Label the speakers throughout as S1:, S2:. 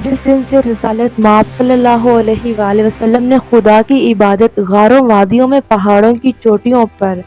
S1: جس دن سے رسالت مآب صلی اللہ علیہ وآلہ وسلم نے خدا کی عبادت غاروں وادیوں میں پہاڑوں کی چوٹیوں پر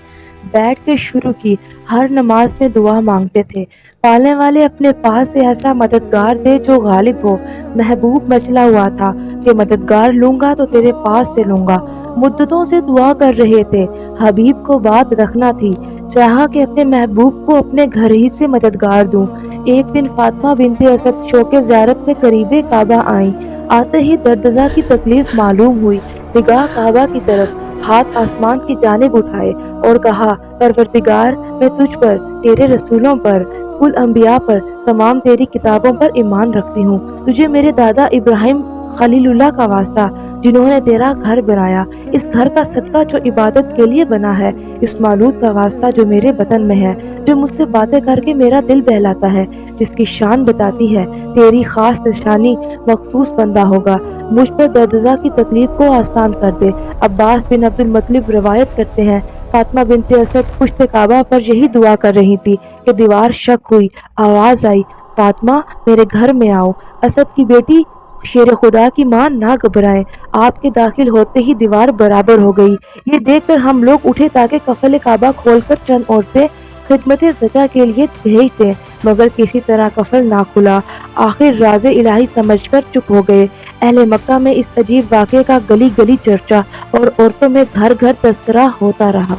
S1: بیٹھ کے شروع کی، ہر نماز میں دعا مانگتے تھے، پالنے والے اپنے پاس سے ایسا مددگار دے جو غالب ہو۔ محبوب مچلا ہوا تھا کہ مددگار لوں گا تو تیرے پاس سے لوں گا۔ مدتوں سے دعا کر رہے تھے، حبیب کو بات رکھنا تھی، چاہا کہ اپنے محبوب کو اپنے گھر ہی سے مددگار دوں۔ ایک دن فاطمہ بنت اسد شوق زیارت میں قریب کعبہ آئیں، آتے ہی دردزا کی تکلیف معلوم ہوئی، نگاہ کعبہ کی طرف، ہاتھ آسمان کی جانب اٹھائے اور کہا، پروردگار، میں تجھ پر، تیرے رسولوں پر، کل انبیاء پر، تمام تیری کتابوں پر ایمان رکھتی ہوں، تجھے میرے دادا ابراہیم خلیل اللہ کا واسطہ جنہوں نے تیرا گھر بنایا، اس گھر کا صدقہ جو عبادت کے لیے بنا ہے، اس مولود کا واسطہ جو میرے وطن میں ہے، جو مجھ سے باتیں کر کے میرا دل بہلاتا ہے، جس کی شان بتاتی ہے تیری خاص نشانی مخصوص بندہ ہوگا، مجھ پر دردزا کی تکلیف کو آسان کر دے۔ عباس بن عبد المطلب روایت کرتے ہیں، فاطمہ بنت اسد پشت کعبہ پر یہی دعا کر رہی تھی کہ دیوار شک ہوئی، آواز آئی، فاطمہ میرے گھر میں آؤ۔ اسد کی بیٹی شیر خدا کی ماں نہ گھبرائیں، آپ کے داخل ہوتے ہی دیوار برابر ہو گئی۔ یہ دیکھ کر ہم لوگ اٹھے تاکہ کفل کعبہ کھول کر چند عورتیں خدمت زچا کے لیے بھیج دیں، مگر کسی طرح کفل نہ کھلا۔ آخر راز الہی سمجھ کر چپ ہو گئے۔ اہل مکہ میں اس عجیب واقعے کا گلی گلی چرچا اور عورتوں میں گھر گھر تذکرہ ہوتا رہا۔